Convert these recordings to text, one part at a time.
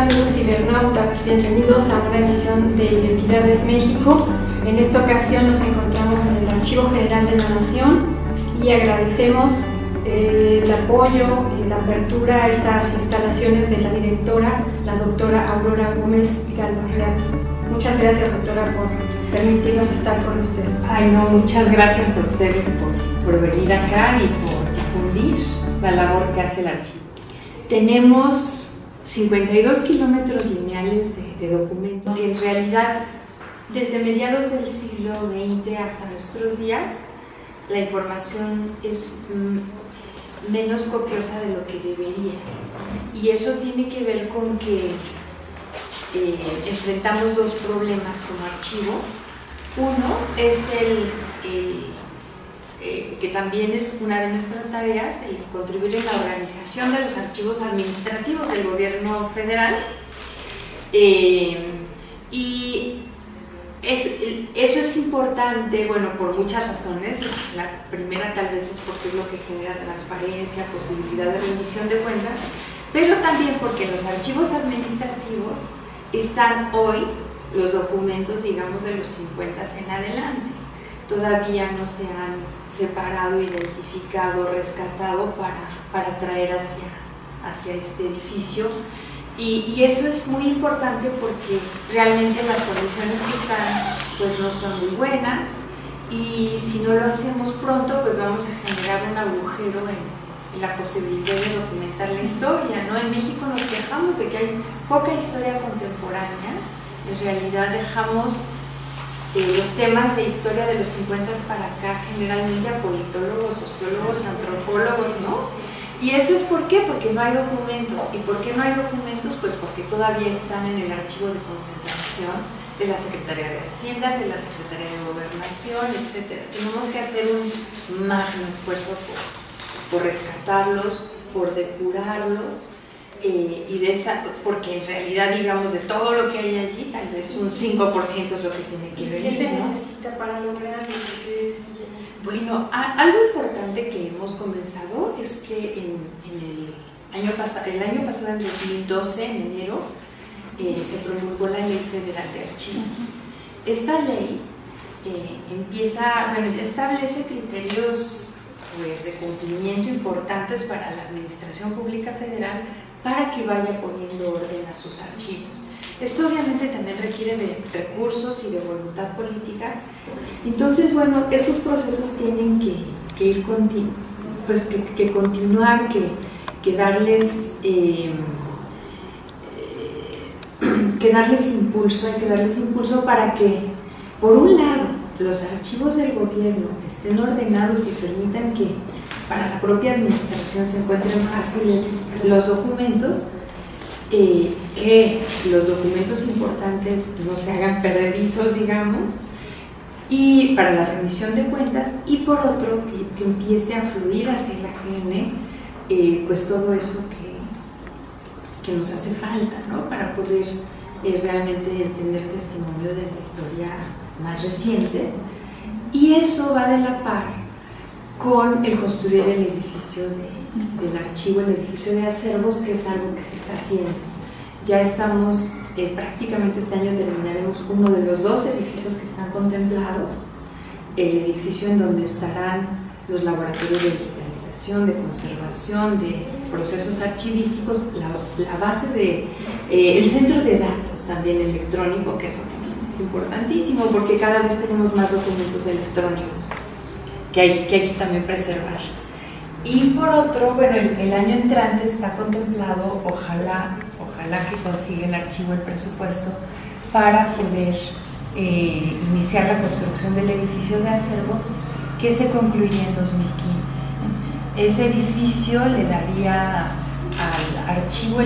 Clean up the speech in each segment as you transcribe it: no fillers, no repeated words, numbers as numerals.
Hola amigos cibernautas, bienvenidos a una emisión de Identidades México. En esta ocasión nos encontramos en el Archivo General de la Nación y agradecemos el apoyo y la apertura a estas instalaciones de la directora, la doctora Aurora Gómez Galvarreal. Muchas gracias, doctora, por permitirnos estar con ustedes. Ay, no, muchas gracias a ustedes por venir acá y por difundir la labor que hace el archivo. Tenemos 52 kilómetros lineales de documentos que en realidad desde mediados del siglo XX hasta nuestros días la información es menos copiosa de lo que debería, y eso tiene que ver con que enfrentamos dos problemas como archivo. Uno es que también es una de nuestras tareas, el contribuir en la organización de los archivos administrativos del gobierno federal, y eso es importante, bueno, por muchas razones. La primera tal vez es porque es lo que genera transparencia, posibilidad de rendición de cuentas, pero también porque en los archivos administrativos están hoy los documentos, digamos, de los 50 en adelante. Todavía no se han separado, identificado, rescatado para traer hacia este edificio. Y eso es muy importante porque realmente las condiciones que están pues no son muy buenas, y si no lo hacemos pronto pues vamos a generar un agujero en la posibilidad de documentar la historia, ¿no? En México nos quejamos de que hay poca historia contemporánea. En realidad dejamos los temas de historia de los 50 para acá generalmente a politólogos, sociólogos, antropólogos, ¿no? ¿Y eso es por qué? Porque no hay documentos. ¿Y por qué no hay documentos? Pues porque todavía están en el archivo de concentración de la Secretaría de Hacienda, de la Secretaría de Gobernación, etc. Tenemos que hacer un magno esfuerzo por rescatarlos, por depurarlos, porque en realidad, digamos, de todo lo que hay allí, tal vez un 5% es lo que tiene que ver. ¿Qué se necesita para lograrlo? Bueno, algo importante que hemos comenzado es que el año pasado, en 2012, en enero, se promulgó la Ley Federal de Archivos. Esta ley establece criterios pues, de cumplimiento importantes para la Administración Pública Federal para que vaya poniendo orden a sus archivos. Esto obviamente también requiere de recursos y de voluntad política. Entonces, bueno, estos procesos tienen que ir que continuar, que darles impulso. Hay que darles impulso para que, por un lado, los archivos del gobierno estén ordenados y permitan que para la propia administración se encuentren fáciles los documentos, que los documentos importantes no se hagan perdedizos, digamos, y para la rendición de cuentas, y por otro, que empiece a fluir hacia la gente, pues todo eso que nos hace falta, ¿no? Para poder realmente tener testimonio de la historia más reciente. Y eso va de la par con el construir el edificio del archivo, el edificio de acervos, que es algo que se está haciendo. Ya estamos, prácticamente este año terminaremos uno de los dos edificios que están contemplados, el edificio en donde estarán los laboratorios de digitalización, de conservación, de procesos archivísticos, la base el centro de datos también electrónico, que eso es importantísimo porque cada vez tenemos más documentos electrónicos que hay que también preservar. Y por otro, bueno, el año entrante está contemplado, ojalá que consiga el archivo el presupuesto para poder iniciar la construcción del edificio de acervos, que se concluye en 2015. Ese edificio le daría al archivo,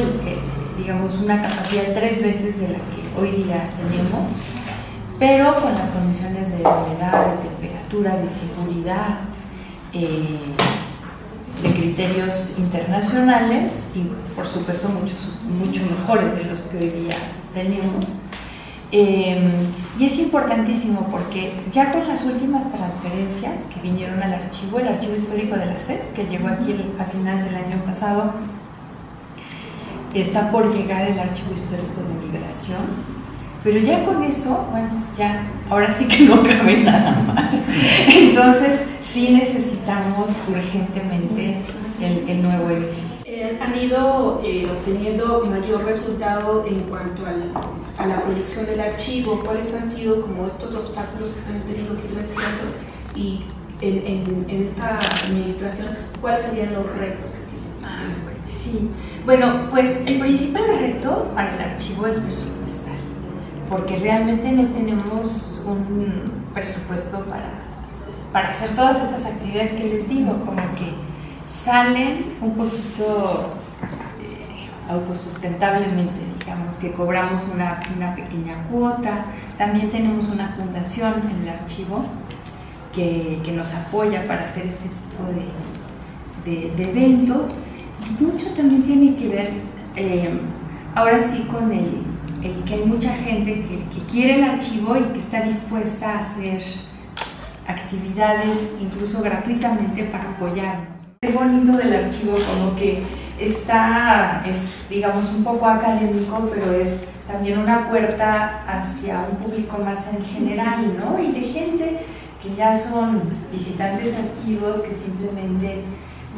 digamos, una capacidad 3 veces de la que hoy día tenemos, pero con las condiciones de humedad, de temperatura, de seguridad, de criterios internacionales y por supuesto mucho mejores de los que hoy día tenemos. Y es importantísimo porque ya con las últimas transferencias que vinieron al archivo, el archivo histórico de la SEP, que llegó aquí a finales del año pasado, está por llegar el Archivo Histórico de Migración, pero ya con eso, bueno, ya, ahora sí que no cabe nada más. Entonces, sí necesitamos urgentemente el nuevo edificio. Han ido obteniendo mayor resultado en cuanto a la proyección del archivo. ¿Cuáles han sido como estos obstáculos que se han tenido que ir venciendo? Y en esta administración, ¿cuáles serían los retos que tienen? Sí, bueno, pues el principal reto para el archivo es presupuestal, porque realmente no tenemos un presupuesto para hacer todas estas actividades que les digo, como que salen un poquito autosustentablemente, digamos que cobramos una pequeña cuota. También tenemos una fundación en el archivo que nos apoya para hacer este tipo de eventos, y mucho también tiene que ver ahora sí con el que hay mucha gente que quiere el archivo y que está dispuesta a hacer actividades incluso gratuitamente para apoyarnos. Es bonito del archivo como que es digamos un poco académico, pero es también una puerta hacia un público más en general, ¿no? Y de gente que ya son visitantes asiduos, que simplemente,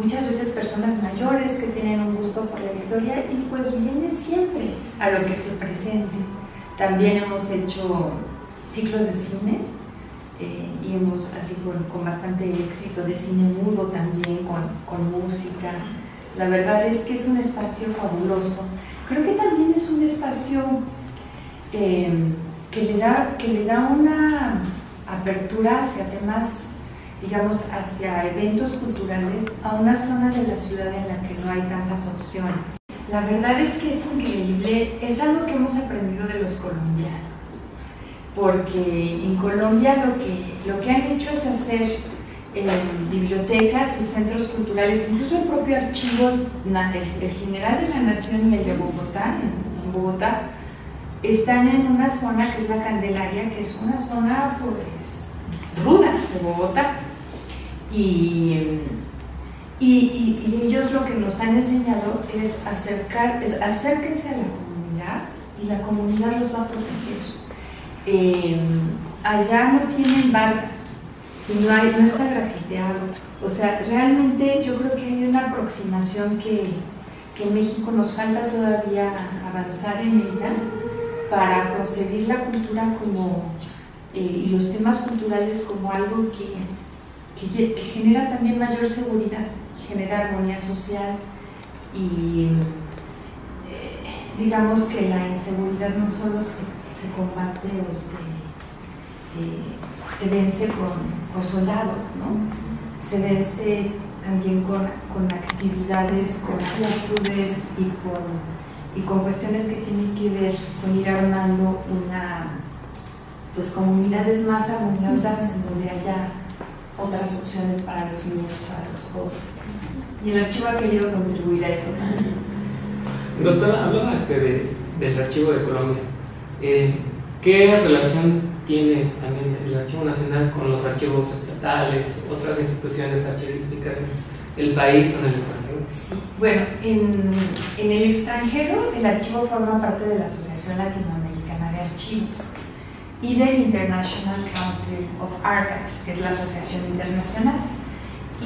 muchas veces personas mayores que tienen un gusto por la historia y pues vienen siempre a lo que se presente. También hemos hecho ciclos de cine, y hemos así con bastante éxito, de cine mudo también, con música. La verdad es que es un espacio fabuloso. Creo que también es un espacio que le da una apertura hacia temas, digamos, hacia eventos culturales, a una zona de la ciudad en la que no hay tantas opciones. La verdad es que es increíble, es algo que hemos aprendido de los colombianos, porque en Colombia lo que han hecho es hacer bibliotecas y centros culturales, incluso el propio archivo, el General de la Nación y el de Bogotá, en Bogotá, están en una zona que es la Candelaria, que es una zona pues ruda de Bogotá, y ellos lo que nos han enseñado es acérquense a la comunidad y la comunidad los va a proteger. Allá no tienen barcas y no está grafiteado. O sea, realmente yo creo que hay una aproximación que en México nos falta todavía avanzar en ella para concebir la cultura como, y los temas culturales como algo que genera también mayor seguridad, genera armonía social y digamos que la inseguridad no solo se combate o se vence con soldados, ¿no? Se vence también con actividades, con actitudes y con cuestiones que tienen que ver con ir armando pues comunidades más armoniosas en donde haya otras opciones para los niños, para los jóvenes. Y el archivo ha querido contribuir a eso también. Doctora, hablaba del Archivo de Colombia. ¿Qué relación tiene también el Archivo Nacional con los archivos estatales, otras instituciones archivísticas en el país o en el extranjero? Sí, bueno, en el extranjero el archivo forma parte de la Asociación Latinoamericana de Archivos y del International Council of Archives, que es la asociación internacional.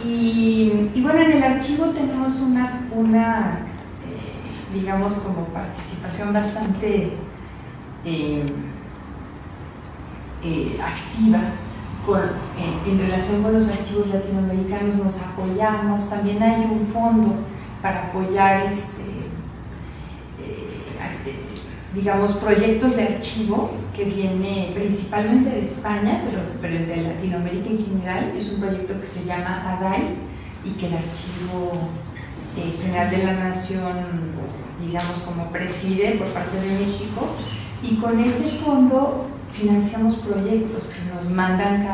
Y bueno, en el archivo tenemos una digamos, como participación bastante activa en relación con los archivos latinoamericanos. Nos apoyamos, también hay un fondo para apoyar digamos, proyectos de archivo que viene principalmente de España, pero el de Latinoamérica en general. Es un proyecto que se llama ADAI y que el Archivo General de la Nación, digamos, como preside por parte de México, y con ese fondo financiamos proyectos que nos mandan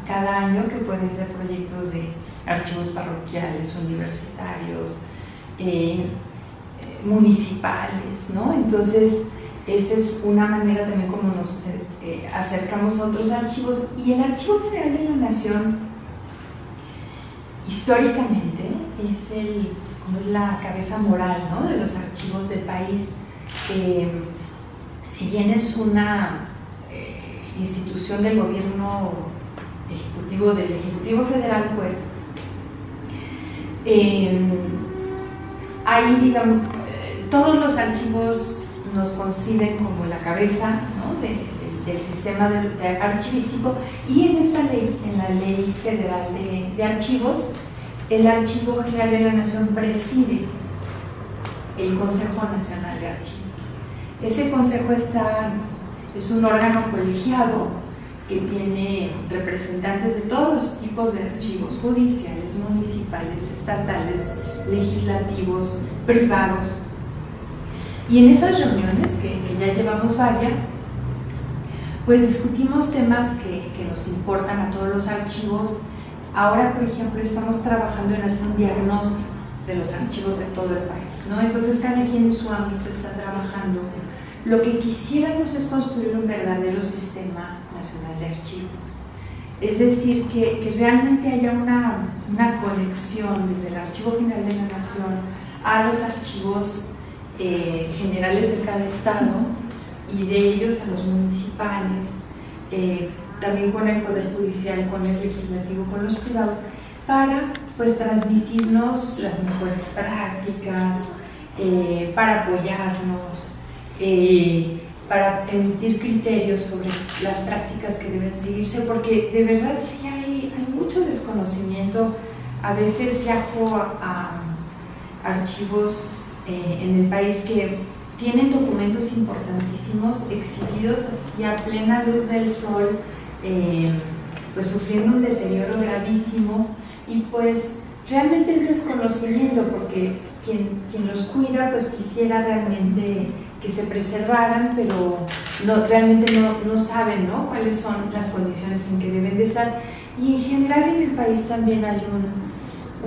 cada año, que pueden ser proyectos de archivos parroquiales, universitarios, municipales, ¿no? Entonces, esa es una manera también como nos acercamos a otros archivos. Y el Archivo General de la Nación, históricamente, es como es la cabeza moral, ¿no?, de los archivos del país. Si bien es una institución del gobierno ejecutivo, del Ejecutivo Federal, pues hay, digamos, todos los archivos nos conciben como la cabeza, ¿no?, del sistema de archivístico, y en esta ley, en la Ley Federal de Archivos, el Archivo General de la Nación preside el Consejo Nacional de Archivos. Ese consejo es un órgano colegiado que tiene representantes de todos los tipos de archivos, judiciales, municipales, estatales, legislativos, privados. Y en esas reuniones, que ya llevamos varias, pues discutimos temas que nos importan a todos los archivos. Ahora, por ejemplo, estamos trabajando en hacer un diagnóstico de los archivos de todo el país, ¿no? Entonces, cada quien en su ámbito está trabajando. Lo que quisiéramos es construir un verdadero sistema nacional de archivos. Es decir, que realmente haya una conexión desde el Archivo General de la Nación a los archivos generales de cada estado, y de ellos a los municipales, también con el Poder Judicial, con el Legislativo, con los privados, para pues transmitirnos las mejores prácticas, para apoyarnos, para emitir criterios sobre las prácticas que deben seguirse, porque de verdad sí hay mucho desconocimiento. A veces viajo a archivos en el país que tienen documentos importantísimos exhibidos así a plena luz del sol, pues sufriendo un deterioro gravísimo, y pues realmente es desconocimiento, porque quien los cuida pues quisiera realmente que se preservaran, pero realmente no saben, ¿no?, cuáles son las condiciones en que deben de estar. Y en general en el país también hay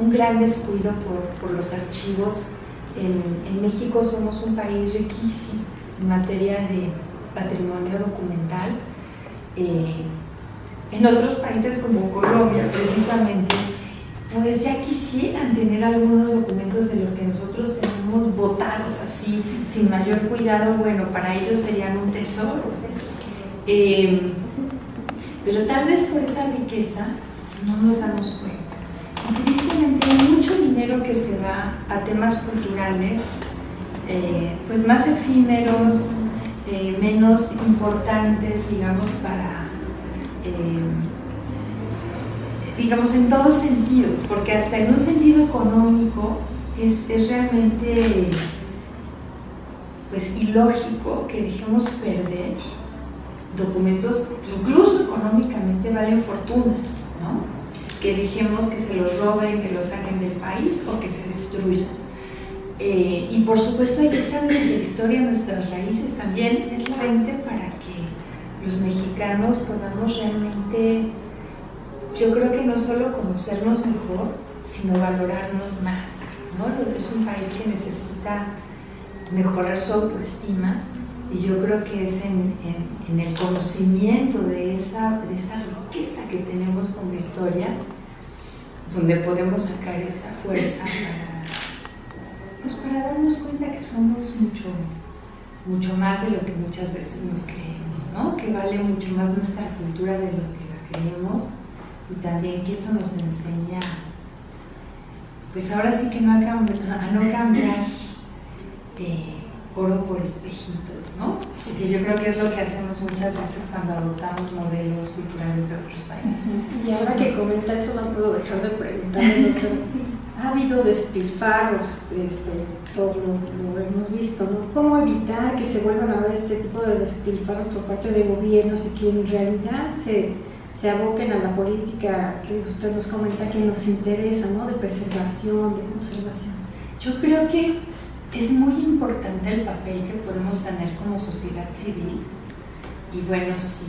un gran descuido por los archivos. En México somos un país riquísimo en materia de patrimonio documental. En otros países como Colombia, precisamente, pues ya quisieran tener algunos documentos de los que nosotros tenemos botados así, sin mayor cuidado. Bueno, para ellos serían un tesoro. Pero tal vez por esa riqueza no nos damos cuenta. Y tristemente hay mucho dinero que se va a temas culturales, pues más efímeros, menos importantes, digamos, digamos en todos sentidos, porque hasta en un sentido económico es realmente pues ilógico que dejemos perder documentos que incluso económicamente valen fortunas, ¿no? Que dejemos que se los roben, que los saquen del país o que se destruyan. Y por supuesto ahí está nuestra historia, nuestras raíces también. Es la fuente para que los mexicanos podamos realmente, yo creo que no solo conocernos mejor, sino valorarnos más, ¿no? Es un país que necesita mejorar su autoestima, y yo creo que es en el conocimiento de esa riqueza que tenemos como historia donde podemos sacar esa fuerza para darnos cuenta que somos mucho más de lo que muchas veces nos creemos, ¿no? Que vale mucho más nuestra cultura de lo que la creemos, y también que eso nos enseña, pues ahora sí que a no cambiar oro por espejitos, ¿no? Porque yo creo que es lo que hacemos muchas veces cuando adoptamos modelos culturales de otros países. Y ahora que comenta eso, no puedo dejar de preguntarle, doctor, ha habido despilfarros, todo lo hemos visto, ¿no? ¿Cómo evitar que se vuelvan a ver este tipo de despilfarros por parte de gobiernos y que en realidad se aboquen a la política que usted nos comenta que nos interesa, ¿no? De preservación, de conservación? Yo creo que es muy importante el papel que podemos tener como sociedad civil, y bueno, sí,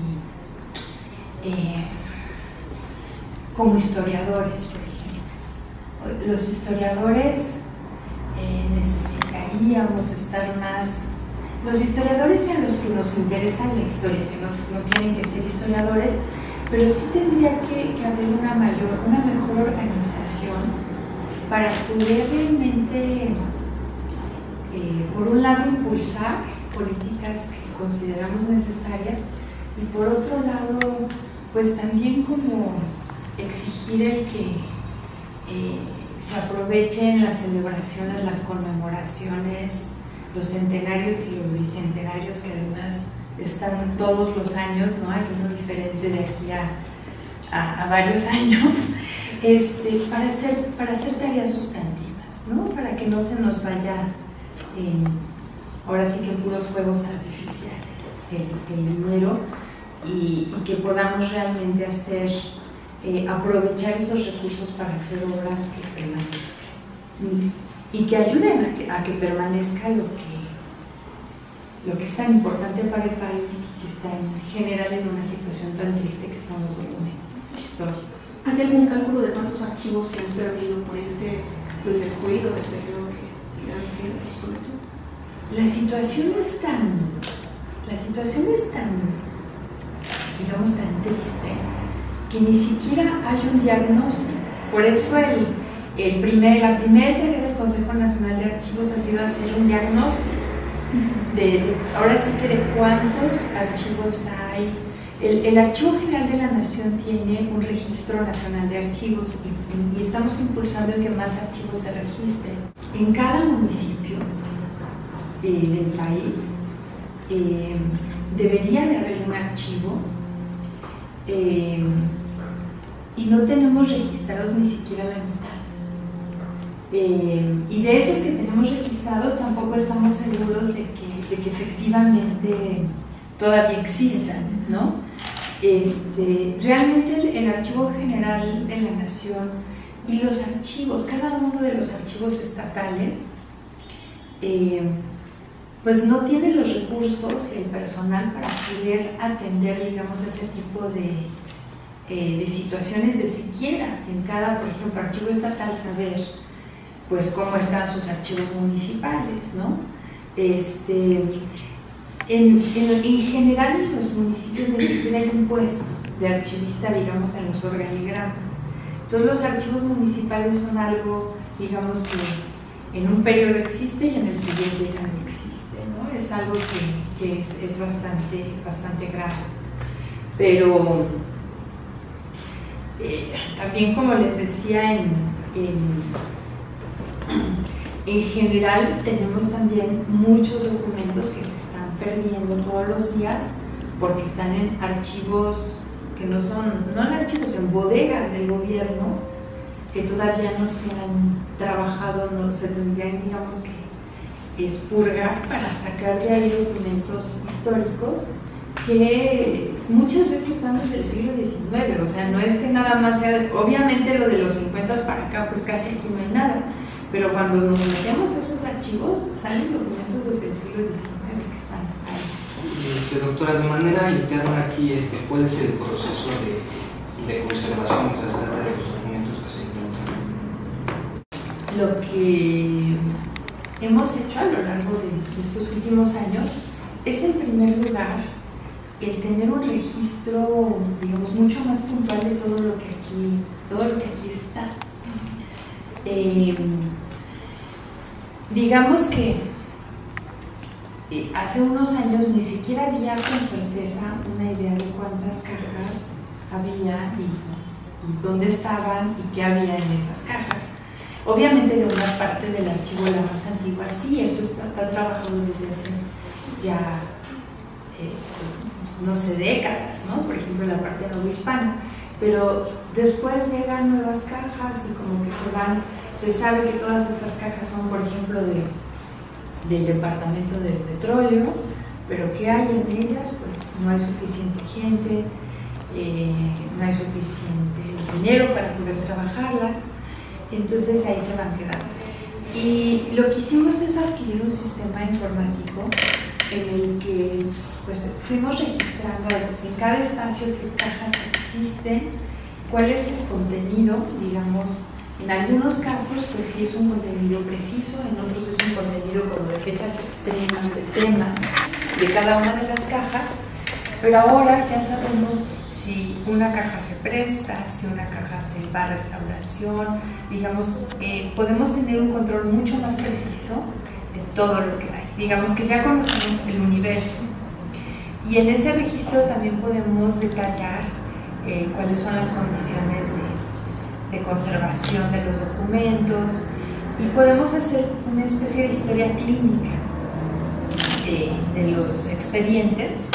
como historiadores, por ejemplo. Los historiadores necesitaríamos estar más, los historiadores a los que nos interesa la historia, que no tienen que ser historiadores, pero sí tendría que haber una mejor organización para poder realmente, por un lado, impulsar políticas que consideramos necesarias y por otro lado, pues también como exigir el que se aprovechen las celebraciones, las conmemoraciones, los centenarios y los bicentenarios, que además están todos los años, ¿no? Hay uno diferente de aquí a varios años, para hacer tareas sustantivas, ¿no? Para que no se nos vaya, ahora sí que puros fuegos artificiales, el dinero, y que podamos realmente hacer, aprovechar esos recursos para hacer obras que permanezcan y que ayuden a que permanezca lo que es tan importante para el país y que está en general en una situación tan triste que son los documentos históricos. ¿Hay algún cálculo de cuántos archivos se han perdido por pues, descuido del periodo que refiere los documentos? La situación es tan, digamos, tan triste que ni siquiera hay un diagnóstico. Por eso la primera tarea del Consejo Nacional de Archivos ha sido hacer un diagnóstico ahora sí que de cuántos archivos hay. El Archivo General de la Nación tiene un registro nacional de archivos y estamos impulsando en que más archivos se registren. En cada municipio del país debería de haber un archivo y no tenemos registrados ni siquiera la mitad. Y de esos que tenemos registrados tampoco estamos seguros de que efectivamente todavía existan, ¿no? Realmente el Archivo General de la Nación y los archivos, cada uno de los archivos estatales, pues no tienen los recursos y el personal para poder atender, digamos, ese tipo de situaciones de siquiera en cada, por ejemplo, archivo estatal saber pues cómo están sus archivos municipales, ¿no? En general en los municipios ni siquiera hay un puesto de archivista, digamos, en los organigramas. Todos los archivos municipales son algo, digamos, que en un periodo existe y en el siguiente ya no existe, ¿no? Es algo que es bastante grave. Pero también, como les decía, en general tenemos también muchos documentos que se están perdiendo todos los días porque están en archivos que no en archivos, en bodegas del gobierno, que todavía no se han trabajado, no se tendrían, digamos, que expurgar para sacar de ahí documentos históricos que muchas veces van desde el siglo XIX, o sea, no es que nada más sea, obviamente lo de los 50 para acá, pues casi aquí no hay nada, pero cuando nos metemos a esos archivos, salen documentos desde el siglo XIX que están ahí. Doctora, de manera interna aquí, ¿cuál es el proceso de conservación y rescate de los documentos que se encuentran? Lo que hemos hecho a lo largo de estos últimos años es, en primer lugar, el tener un registro, digamos, mucho más puntual de todo lo que aquí está. Digamos que hace unos años ni siquiera había con certeza una idea de cuántas cajas había y dónde estaban y qué había en esas cajas. Obviamente de una parte del archivo, la más antigua, sí, eso está trabajado desde hace ya, pues, no sé, décadas, ¿no? Por ejemplo, la parte novohispana. Pero después llegan nuevas cajas y como que se sabe que todas estas cajas son, por ejemplo, del Departamento del Petróleo, pero ¿qué hay en ellas? Pues no hay suficiente gente, no hay suficiente dinero para poder trabajarlas, entonces ahí se van quedando. Y lo que hicimos es adquirir un sistema informático en el que pues fuimos registrando en cada espacio qué cajas existen, cuál es el contenido, digamos. En algunos casos pues sí es un contenido preciso, en otros es un contenido como de fechas extremas, de temas de cada una de las cajas, Pero ahora ya sabemos si una caja se presta, si una caja se va a restauración, digamos, podemos tener un control mucho más preciso de todo lo que hay. Digamos que ya conocemos el universo y en ese registro también podemos detallar cuáles son las condiciones de conservación de los documentos y podemos hacer una especie de historia clínica de los expedientes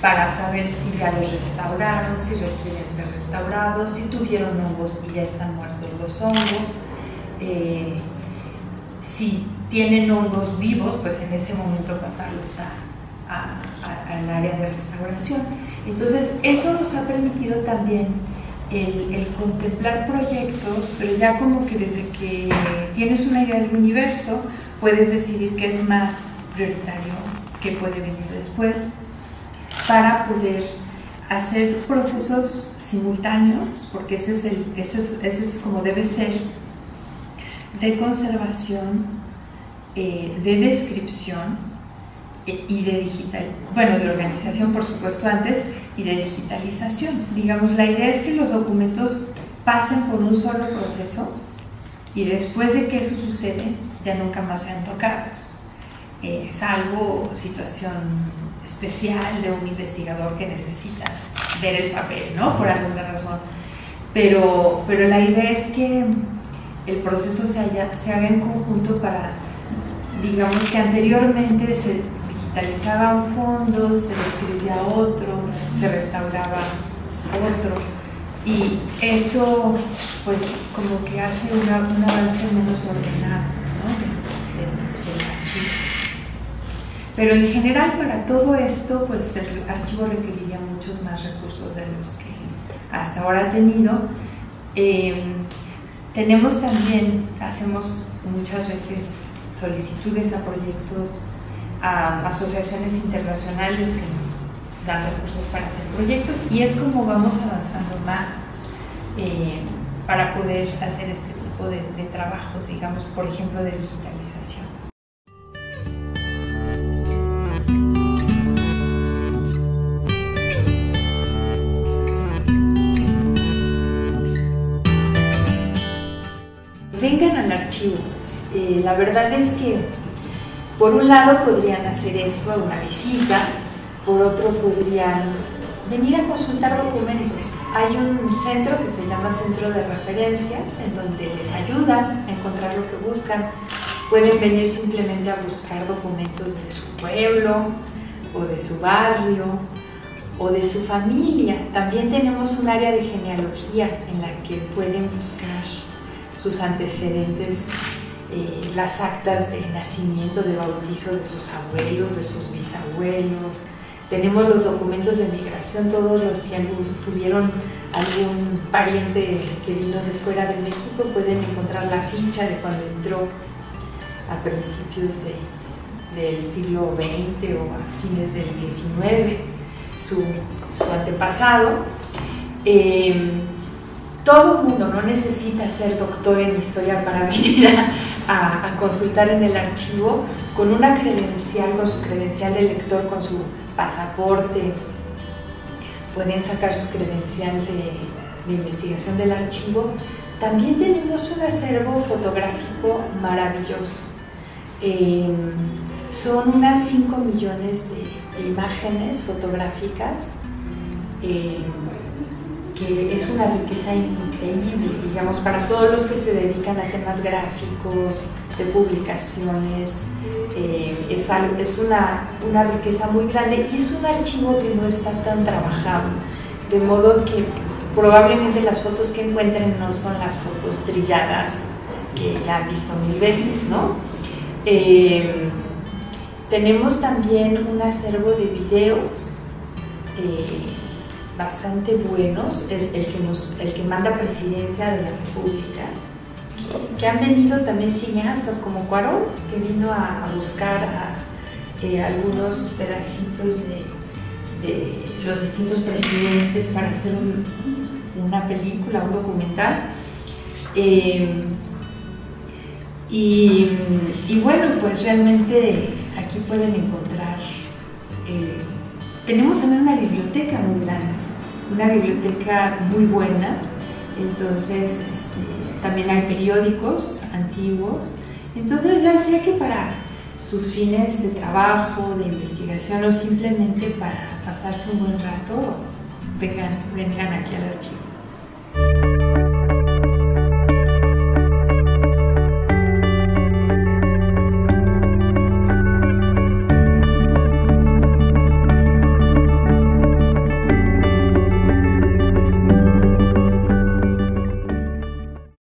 para saber si ya los restauraron, si requieren ser restaurados, si tuvieron hongos y ya están muertos los hongos, si tienen hongos vivos, pues en este momento pasarlos al área de restauración. Entonces eso nos ha permitido también el contemplar proyectos, pero ya como que desde que tienes una idea del universo puedes decidir qué es más prioritario, qué puede venir después, para poder hacer procesos simultáneos, porque ese es como debe ser, de conservación, de descripción y de de organización, por supuesto, antes, y de digitalización. Digamos, la idea es que los documentos pasen por un solo proceso y después de que eso sucede, ya nunca más sean tocados. Salvo situación especial de un investigador que necesita ver el papel, ¿no? Por alguna razón. Pero la idea es que el proceso se haga en conjunto para, digamos que anteriormente se digitalizaba un fondo, se describía otro, se restauraba otro, y eso pues como que hace un avance menos ordenado, ¿no? del archivo. Pero en general para todo esto pues el archivo requeriría muchos más recursos de los que hasta ahora ha tenido. Tenemos también, hacemos muchas veces solicitudes a proyectos, a asociaciones internacionales que nos dan recursos para hacer proyectos, y es como vamos avanzando más para poder hacer este tipo de trabajos, digamos, por ejemplo, de digitalización. Vengan al archivo. La verdad es que por un lado podrían hacer esto, una visita, por otro podrían venir a consultar documentos. Hay un centro que se llama Centro de Referencias, en donde les ayudan a encontrar lo que buscan. Pueden venir simplemente a buscar documentos de su pueblo, o de su barrio, o de su familia. También tenemos un área de genealogía en la que pueden buscar sus antecedentes, las actas de nacimiento, de bautizo de sus abuelos, de sus bisabuelos. Tenemos los documentos de migración, todos los que tuvieron algún pariente que vino de fuera de México pueden encontrar la ficha de cuando entró a principios del siglo XX o a fines del XIX, su antepasado. Todo el mundo no necesita ser doctor en historia para venir a consultar en el archivo con una credencial, con su credencial de lector, con su pasaporte. Pueden sacar su credencial de investigación del archivo. También tenemos un acervo fotográfico maravilloso. Son unas 5 millones de imágenes fotográficas, que es una riqueza increíble, digamos, para todos los que se dedican a temas gráficos, de publicaciones. Es una riqueza muy grande y es un archivo que no está tan trabajado, de modo que probablemente las fotos que encuentren no son las fotos trilladas que ya han visto 1000 veces, ¿no? Tenemos también un acervo de videos bastante buenos, es el que manda Presidencia de la República, que han venido también cineastas como Cuarón, que vino a buscar algunos pedacitos de los distintos presidentes para hacer una película, un documental. Y bueno, pues realmente aquí pueden encontrar tenemos también una biblioteca muy grande, una biblioteca muy buena. Entonces también hay periódicos antiguos. Entonces ya sea que para sus fines de trabajo, de investigación o simplemente para pasarse un buen rato, vengan aquí al archivo.